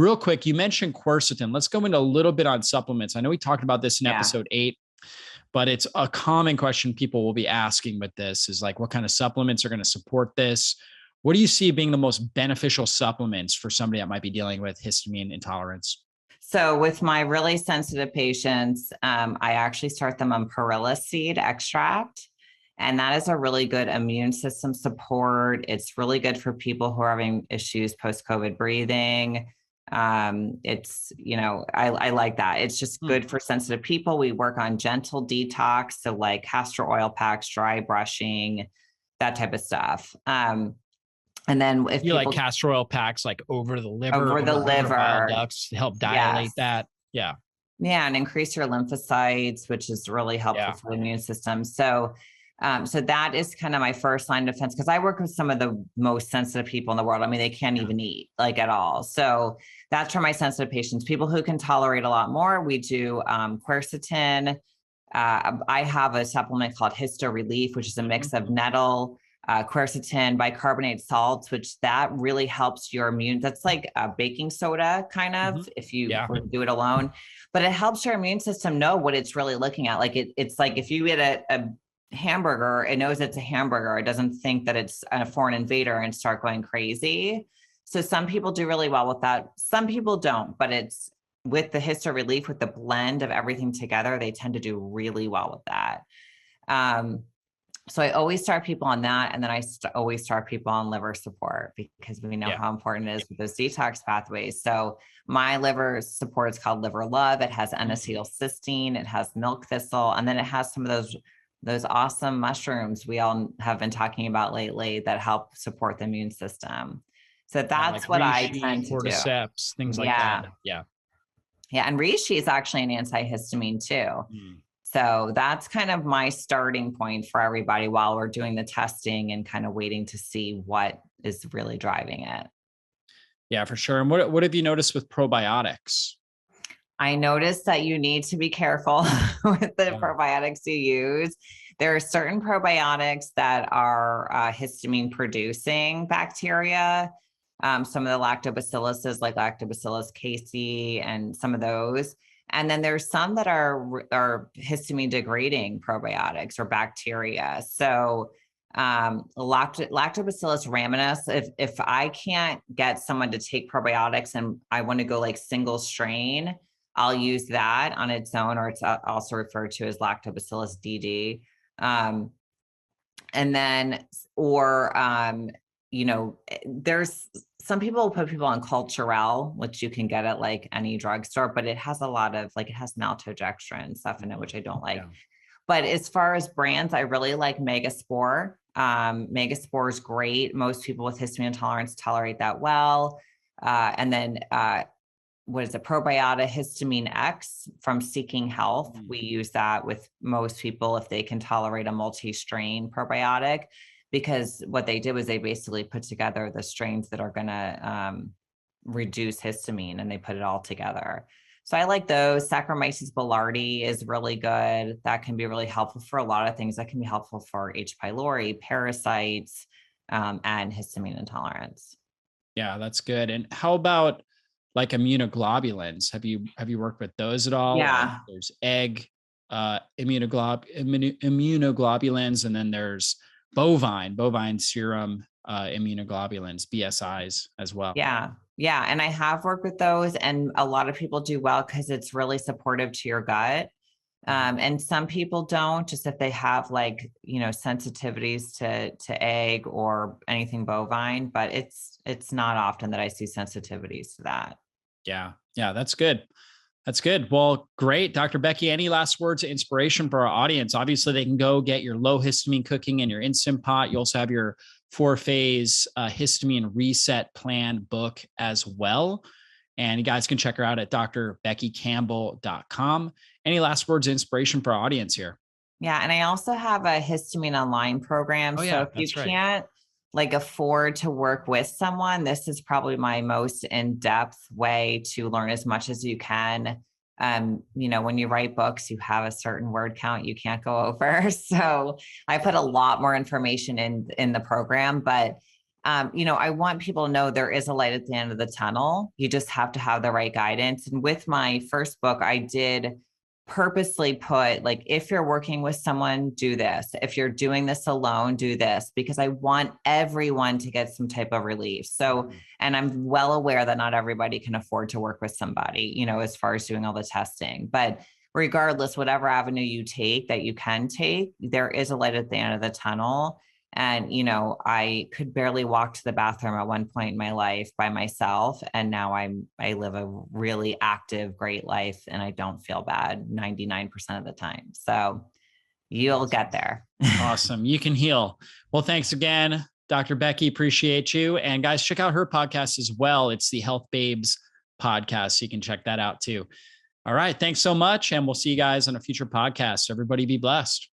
Real quick, you mentioned quercetin. Let's go into a little bit on supplements. I know we talked about this in episode 8, but it's a common question people will be asking with this is like, what kind of supplements are going to support this? What do you see being the most beneficial supplements for somebody that might be dealing with histamine intolerance? So with my really sensitive patients, I actually start them on perilla seed extract. And that is a really good immune system support. It's really good for people who are having issues post-COVID breathing. It's, I like that. It's just good for sensitive people. We work on gentle detox. So like castor oil packs, dry brushing, that type of stuff. And then if you like castor oil packs, like over the liver, over the liver bile ducts to help dilate that. Yeah. Yeah. And increase your lymphocytes, which is really helpful for the immune system. So that is kind of my first line of defense because I work with some of the most sensitive people in the world. I mean, they can't even eat like at all. So that's for my sensitive patients. People who can tolerate a lot more, we do quercetin. I have a supplement called Histo Relief, which is a mix of nettle, quercetin, bicarbonate salts, which that really helps your immune. That's like a baking soda kind of, if you do it alone, but it helps your immune system know what it's really looking at. Like it's like if you eat a hamburger, it knows it's a hamburger. It doesn't think that it's a foreign invader and start going crazy. So some people do really well with that. Some people don't, but it's with the Histo Relief, with the blend of everything together, they tend to do really well with that. So I always start people on that. And then I always start people on liver support because we know how important it is with those detox pathways. So my liver support is called Liver Love. It has N-acetylcysteine, it has milk thistle, and then it has some of those awesome mushrooms we all have been talking about lately that help support the immune system. So that's like what reishi, I tend to cordyceps, things like that. Yeah. Yeah. And reishi is actually an antihistamine too. So that's kind of my starting point for everybody while we're doing the testing and kind of waiting to see what is really driving it. Yeah, for sure. And what have you noticed with probiotics? I noticed that you need to be careful with the probiotics you use. There are certain probiotics that are histamine producing bacteria. Some of the lactobacilluses like Lactobacillus casei and some of those. And then there's some that are histamine degrading probiotics or bacteria. So Lactobacillus rhamnosus, if I can't get someone to take probiotics and I want to go like single strain, I'll use that on its own, or it's also referred to as Lactobacillus DD. And then, there's some people put people on Culturelle, which you can get at like any drugstore, but it has a lot of it has maltodextrin stuff in it, which I don't like. But as far as brands, I really like Megaspore. Megaspore is great. Most people with histamine intolerance tolerate that well. And then what is it? Probiotic Histamine X from Seeking Health. We use that with most people if they can tolerate a multi-strain probiotic, because what they did was they basically put together the strains that are going to reduce histamine, and they put it all together. So I like those. Saccharomyces boulardii is really good. That can be really helpful for a lot of things. That can be helpful for H. pylori, parasites, and histamine intolerance. Yeah, that's good. And how about like immunoglobulins? Have you worked with those at all? Yeah. There's egg immunoglobulins, and then there's bovine serum immunoglobulins, BSIs as well. Yeah. And I have worked with those, and a lot of people do well because it's really supportive to your gut. And some people don't, just if they have sensitivities to egg or anything bovine, but it's not often that I see sensitivities to that. Yeah. That's good. That's good. Well, great. Dr. Becky, any last words of inspiration for our audience? Obviously, they can go get your low histamine cooking in your Instant Pot. You also have your 4-phase histamine reset plan book as well. And you guys can check her out at drbeckycampbell.com. Any last words of inspiration for our audience here? Yeah. And I also have a histamine online program. So if you can't afford to work with someone, this is probably my most in-depth way to learn as much as you can. When you write books, you have a certain word count you can't go over. So I put a lot more information in the program, but I want people to know there is a light at the end of the tunnel. You just have to have the right guidance. And with my first book, I did purposely put, like, if you're working with someone, do this. If you're doing this alone, do this, because I want everyone to get some type of relief. So, and I'm well aware that not everybody can afford to work with somebody, as far as doing all the testing, but regardless, whatever avenue you take that you can take, there is a light at the end of the tunnel. And, I could barely walk to the bathroom at one point in my life by myself. And now I live a really active, great life, and I don't feel bad 99% of the time. So you'll get there. Awesome. You can heal. Well, thanks again, Dr. Becky. Appreciate you. And guys, check out her podcast as well. It's the Health Babes podcast. So you can check that out too. All right. Thanks so much. And we'll see you guys on a future podcast. Everybody be blessed.